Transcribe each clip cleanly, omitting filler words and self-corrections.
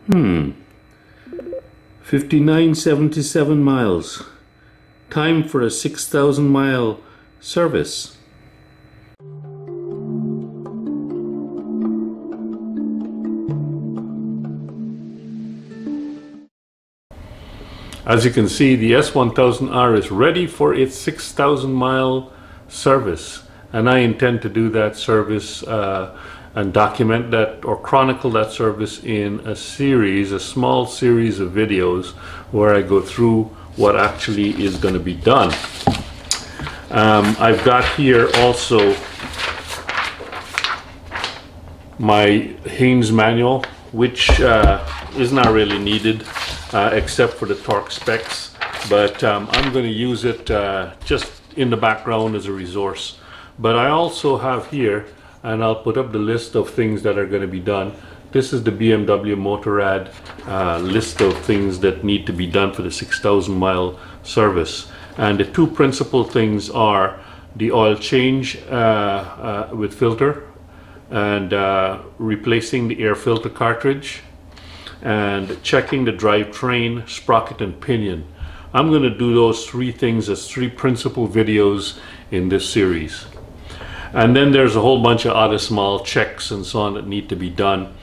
5977 miles. Time for a 6,000 mile service. As you can see, the S1000R is ready for its 6,000 mile service, and I intend to do that service and document that or chronicle that service in a small series of videos where I go through what actually is going to be done. I've got here also my Haynes manual, which is not really needed except for the torque specs, but I'm going to use it just in the background as a resource. But I also have here, and I'll put up the list of things that are going to be done. This is the BMW Motorrad list of things that need to be done for the 6,000 mile service. And the two principal things are the oil change with filter, and replacing the air filter cartridge, and checking the drivetrain, sprocket and pinion. I'm going to do those three things as three principal videos in this series. And then there's a whole bunch of other small checks and so on that need to be done,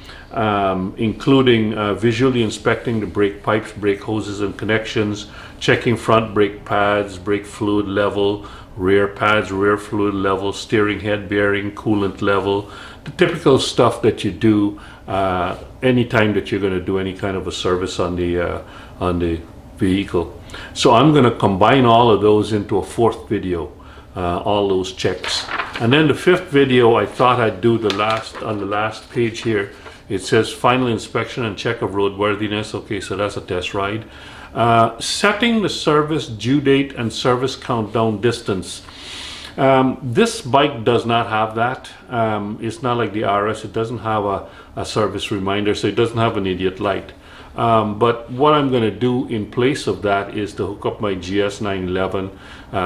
including visually inspecting the brake pipes, brake hoses and connections, checking front brake pads, brake fluid level, rear pads, rear fluid level, steering head bearing, coolant level, the typical stuff that you do anytime that you're going to do any kind of a service on the vehicle. So I'm going to combine all of those into a fourth video, all those checks. And then the fifth video, I thought I'd do on the last page here. It says final inspection and check of roadworthiness. Okay, so that's a test ride. Setting the service due date and service countdown distance. This bike does not have that. It's not like the RS. It doesn't have a service reminder, so it doesn't have an idiot light. But what I'm going to do in place of that is to hook up my GS 911,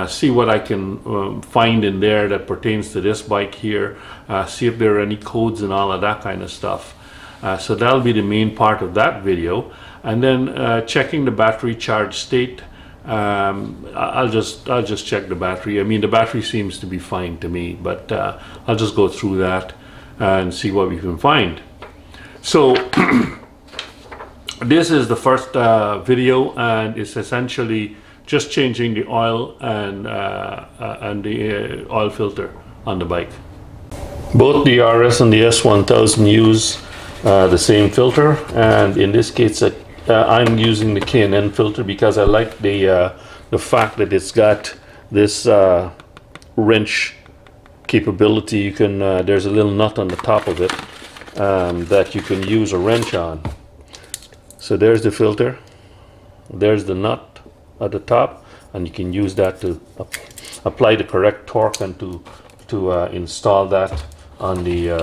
see what I can find in there that pertains to this bike here, see if there are any codes and all of that kind of stuff. So that'll be the main part of that video. And then checking the battery charge state. I'll just check the battery. I mean, the battery seems to be fine to me, but I'll just go through that and see what we can find. So this is the first video, and it's essentially just changing the oil and the oil filter on the bike. Both the RS and the S1000 use the same filter, and in this case I'm using the K&N filter because I like the fact that it's got this wrench capability. You can there's a little nut on the top of it that you can use a wrench on. So there's the filter, there's the nut at the top, and you can use that to apply the correct torque and to install that on the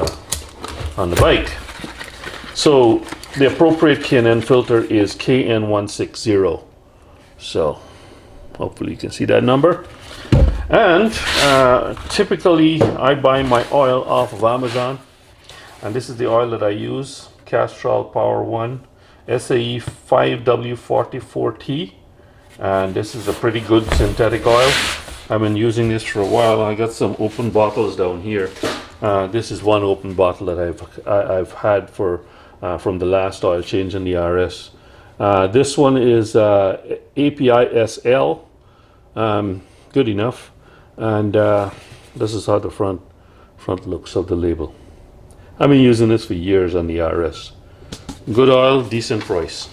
bike. So the appropriate K&N filter is KN160. So hopefully you can see that number. And typically I buy my oil off of Amazon, and this is the oil that I use, Castrol Power One SAE 5W44T, and this is a pretty good synthetic oil. I've been using this for a while. I got some open bottles down here. This is one open bottle that I've had for from the last oil change in the RS. This one is API SL, good enough, and this is how the front looks of the label. I've been using this for years on the RS. Good oil, decent price.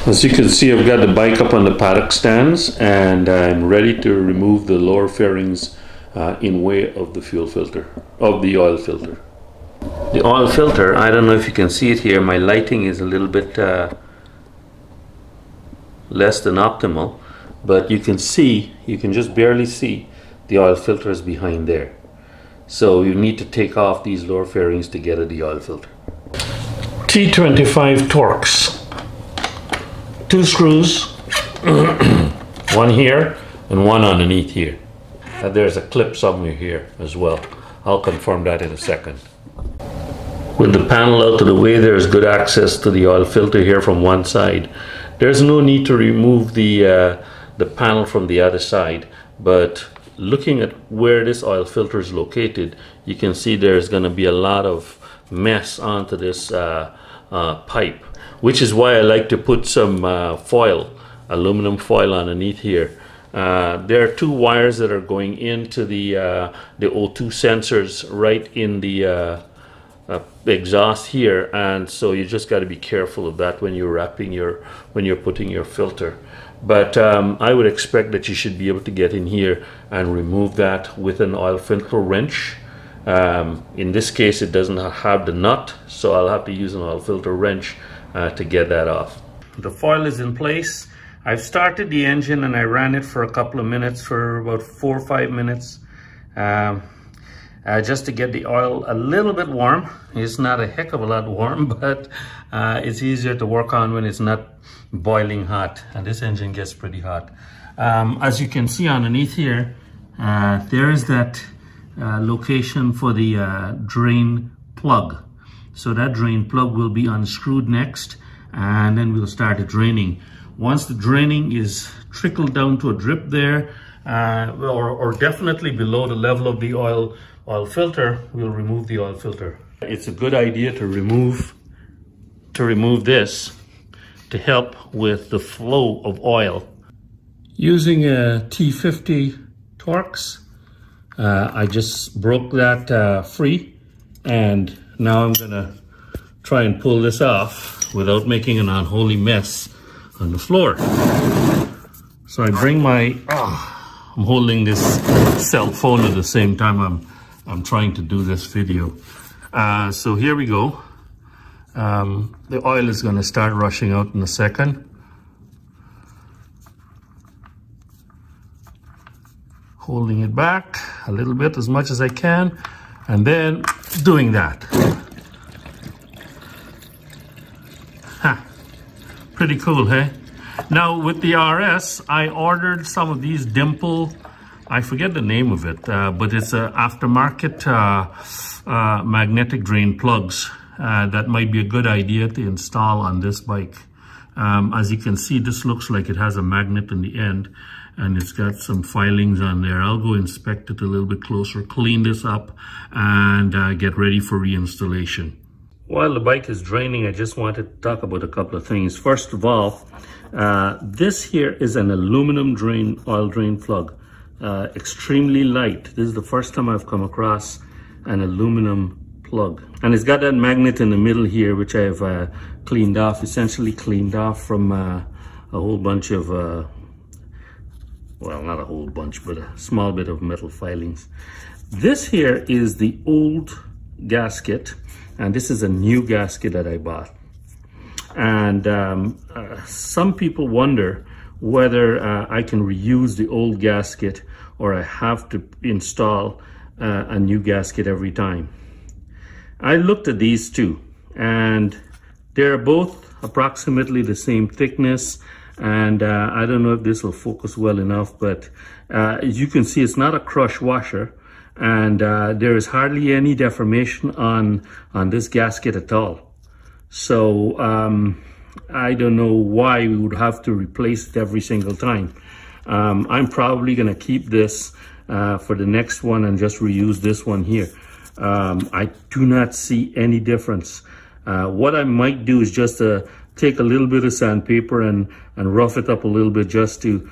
As you can see, I've got the bike up on the paddock stands, and I'm ready to remove the lower fairings in way of the fuel filter, of the oil filter. The oil filter, I don't know if you can see it here, my lighting is a little bit less than optimal, but you can just barely see the oil filter is behind there. So you need to take off these lower fairings to get at the oil filter. T25 Torx. 2 screws, one here and one underneath here. And there's a clip somewhere here as well. I'll confirm that in a second. With the panel out of the way, there's good access to the oil filter here from one side. There's no need to remove the panel from the other side, but looking at where this oil filter is located, you can see there's going to be a lot of mess onto this pipe, which is why I like to put some aluminum foil underneath here. There are two wires that are going into the O2 sensors right in the exhaust here, and so you just got to be careful of that when you're when you're putting your filter. But I would expect that you should be able to get in here and remove that with an oil filter wrench. In this case, it doesn't have the nut, so I'll have to use an oil filter wrench to get that off. The foil is in place. I've started the engine and I ran it for a couple of minutes, for about 4 or 5 minutes, just to get the oil a little bit warm. It's not a heck of a lot warm, but it's easier to work on when it's not boiling hot, and this engine gets pretty hot. As you can see underneath here, there is that location for the drain plug. So that drain plug will be unscrewed next, and then we'll start the draining. Once the draining is trickled down to a drip there, or definitely below the level of the oil filter, we'll remove the oil filter. It's a good idea to remove this to help with the flow of oil. Using a T50 Torx, I just broke that free, and now I'm gonna try and pull this off without making an unholy mess on the floor. So I bring my, I'm holding this cell phone at the same time I'm trying to do this video. So here we go. The oil is going to start rushing out in a second. Holding it back a little bit, as much as I can, and then doing that. Pretty cool, hey? Now with the RS, I ordered some of these dimple, I forget the name of it, but it's a aftermarket magnetic drain plugs. That might be a good idea to install on this bike. As you can see, this looks like it has a magnet in the end, and it's got some filings on there. I'll go inspect it a little bit closer, clean this up, and get ready for reinstallation. While the bike is draining, I just wanted to talk about a couple of things. First of all, this here is an aluminum oil drain plug. Extremely light. This is the first time I've come across an aluminum plug. And it's got that magnet in the middle here, which I've cleaned off, essentially cleaned off from a whole bunch of, well, not a whole bunch, but a small bit of metal filings. This here is the old gasket, and this is a new gasket that I bought. And some people wonder whether I can reuse the old gasket or I have to install a new gasket every time. I looked at these two, and they're both approximately the same thickness, and I don't know if this will focus well enough, but as you can see, it's not a crush washer, and there is hardly any deformation on this gasket at all. So I don't know why we would have to replace it every single time. I'm probably gonna keep this for the next one and just reuse this one here. I do not see any difference. What I might do is just take a little bit of sandpaper and rough it up a little bit just to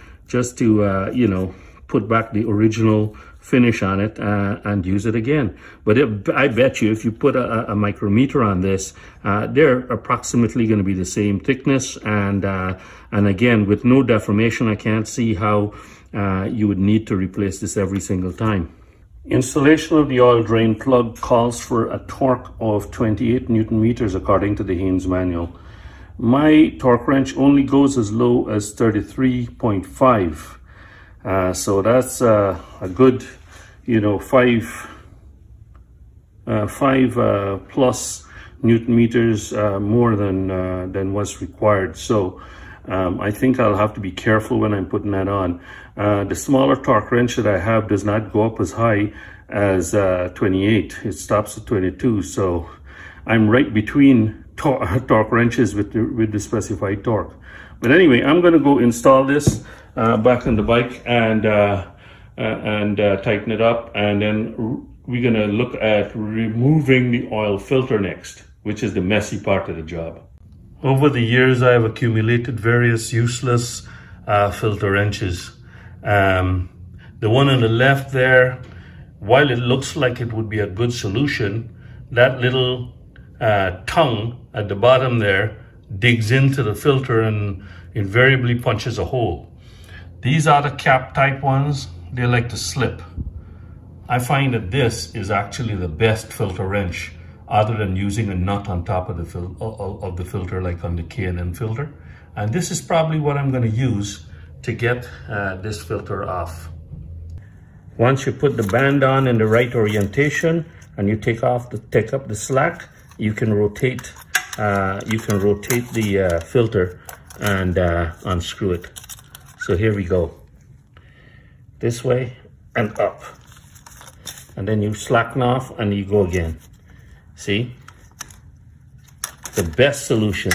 you know, put back the original finish on it and use it again. But I bet you if you put a micrometer on this, they're approximately going to be the same thickness, and again, with no deformation, I can't see how you would need to replace this every single time. Installation of the oil drain plug calls for a torque of 28 Newton meters according to the Haynes manual. My torque wrench only goes as low as 33.5. So that's a good, you know, 5 plus Newton meters more than what's required. So I think I'll have to be careful when I'm putting that on. The smaller torque wrench that I have does not go up as high as 28. It stops at 22. So I'm right between torque wrenches with the specified torque. But anyway, I'm going to go install this back on the bike and tighten it up, and then we're going to look at removing the oil filter next, which is the messy part of the job. Over the years, I have accumulated various useless filter wrenches. The one on the left there, while it looks like it would be a good solution, that little tongue at the bottom there digs into the filter and invariably punches a hole. These are the cap type ones. They like to slip. I find that this is actually the best filter wrench, other than using a nut on top of the filter like on the K&N filter. And this is probably what I'm going to use to get this filter off. Once you put the band on in the right orientation and you take up the slack, you can rotate the filter and unscrew it. So here we go. This way and up. And then you slacken off and you go again. See? The best solution.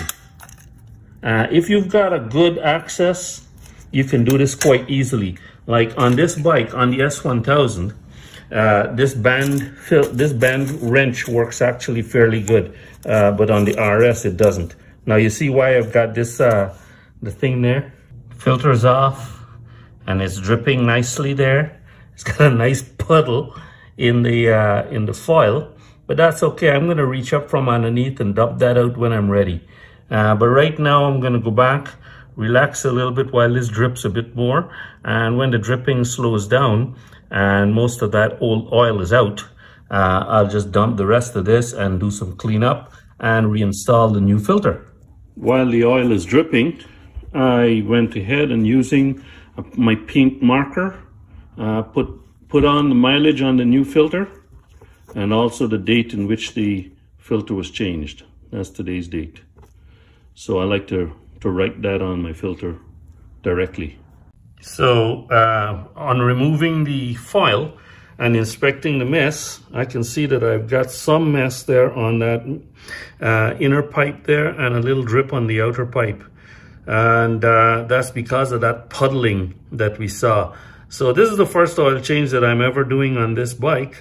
If you've got a good access, you can do this quite easily. Like on this bike, on the S1000, this band wrench works actually fairly good, but on the RS it doesn't. Now you see why I've got this the thing there. Filter's off, and it's dripping nicely there. It's got a nice puddle in the foil, but that's okay. I'm going to reach up from underneath and dump that out when I'm ready. But right now I'm going to go back, relax a little bit while this drips a bit more, and when the dripping slows down and most of that old oil is out, I'll just dump the rest of this and do some cleanup and reinstall the new filter. While the oil is dripping, I went ahead and using my paint marker, put on the mileage on the new filter and also the date in which the filter was changed. That's today's date. So I like to write that on my filter directly. So on removing the foil and inspecting the mess, I can see that I've got some mess there on that inner pipe there and a little drip on the outer pipe. And that's because of that puddling that we saw. So this is the first oil change that I'm ever doing on this bike.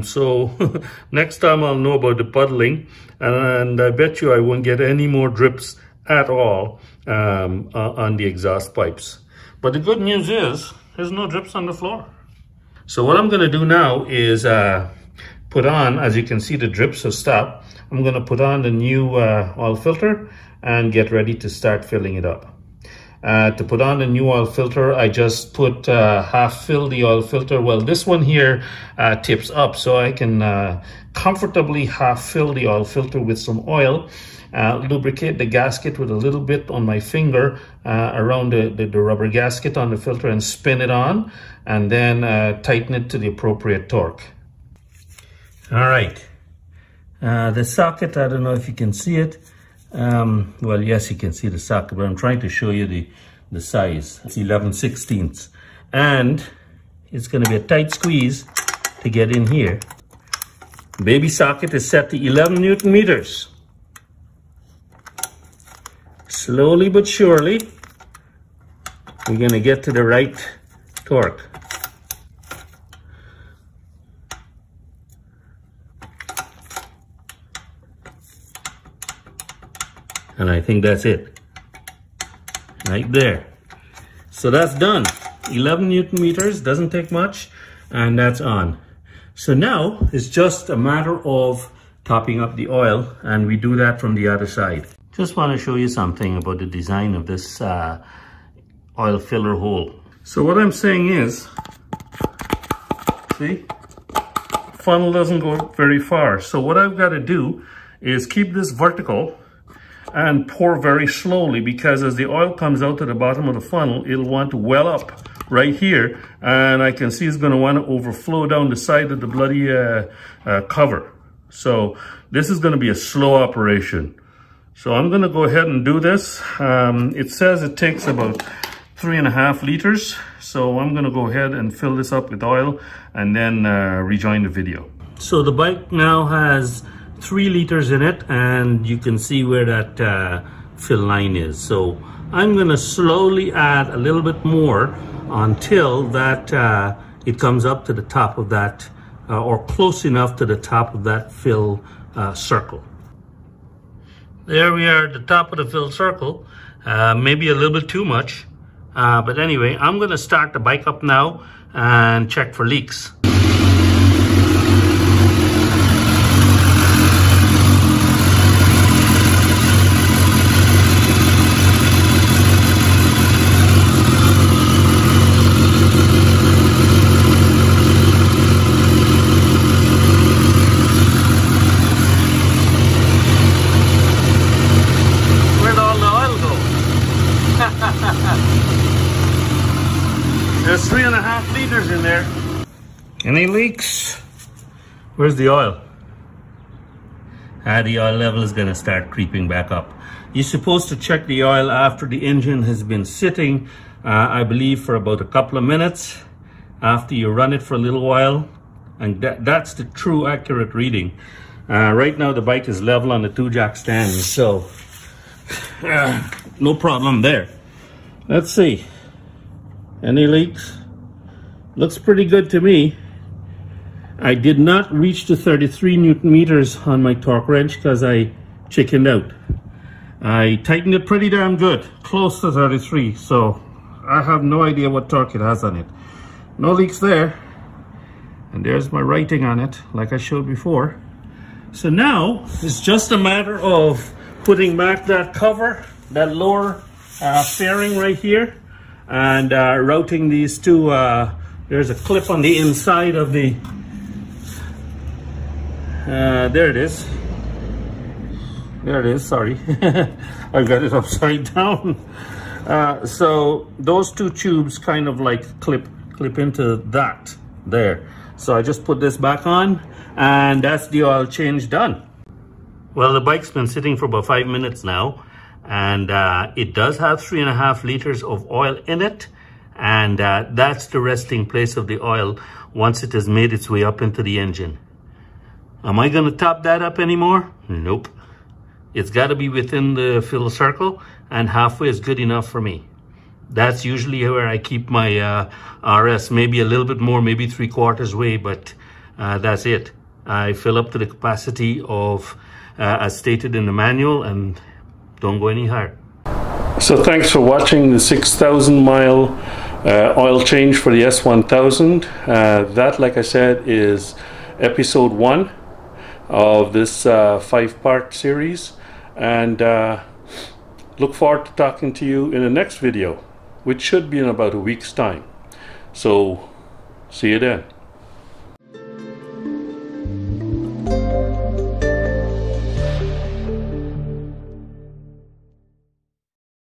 So next time I'll know about the puddling, and I bet you I won't get any more drips at all on the exhaust pipes. But the good news is there's no drips on the floor. So what I'm going to do now is put on, as you can see, the drips have stopped. I'm going to put on the new oil filter and get ready to start filling it up. To put on the new oil filter, I just put half fill the oil filter. Well, this one here tips up, so I can comfortably half fill the oil filter with some oil, lubricate the gasket with a little bit on my finger around the rubber gasket on the filter and spin it on, and then tighten it to the appropriate torque. All right, the socket, I don't know if you can see it. Well, yes, you can see the socket, but I'm trying to show you the size. It's 11/16, and it's going to be a tight squeeze to get in here. Baby socket is set to 11 Newton meters. Slowly but surely, we're going to get to the right torque. And I think that's it, right there. So that's done. 11 Newton meters, doesn't take much, and that's on. So now it's just a matter of topping up the oil, and we do that from the other side. Just want to show you something about the design of this oil filler hole. So what I'm saying is, see, funnel doesn't go very far. So what I've got to do is keep this vertical and pour very slowly, because as the oil comes out to the bottom of the funnel, it'll want to well up right here, and I can see it's going to want to overflow down the side of the bloody cover. So this is going to be a slow operation. So I'm going to go ahead and do this. It says it takes about 3.5 liters. So I'm going to go ahead and fill this up with oil and then rejoin the video. So the bike now has 3 liters in it, and you can see where that fill line is. So I'm going to slowly add a little bit more until that it comes up to the top of that, or close enough to the top of that fill circle. There we are at the top of the fill circle. Maybe a little bit too much, but anyway, I'm going to start the bike up now and check for leaks. There's 3.5 liters in there. Any leaks? Where's the oil? The oil level is gonna start creeping back up. You're supposed to check the oil after the engine has been sitting, I believe for about a couple of minutes, after you run it for a little while, and that's the true accurate reading. Right now the bike is level on the 2-jack stands, so no problem there. Let's see. Any leaks? Looks pretty good to me. I did not reach the 33 Newton meters on my torque wrench because I chickened out. I tightened it pretty damn good, close to 33, so I have no idea what torque it has on it. No leaks there. And there's my writing on it, like I showed before. So now it's just a matter of putting back that cover, that lower fairing right here, and routing these two. There's a clip on the inside of the, there it is. There it is, sorry. I got it upside down. So those two tubes kind of like clip into that there. So I just put this back on, and that's the oil change done. Well, the bike's been sitting for about 5 minutes now, and it does have 3.5 liters of oil in it, and that's the resting place of the oil once it has made its way up into the engine. Am I going to top that up anymore? Nope. It's got to be within the fill circle, and halfway is good enough for me. That's usually where I keep my RS, maybe a little bit more, maybe 3/4 way, but that's it. I fill up to the capacity of, as stated in the manual, and don't go any higher. So thanks for watching the 6,000 mile oil change for the S1000. That, like I said, is episode 1 of this 5-part series, and look forward to talking to you in the next video, which should be in about a week's time. So see you then.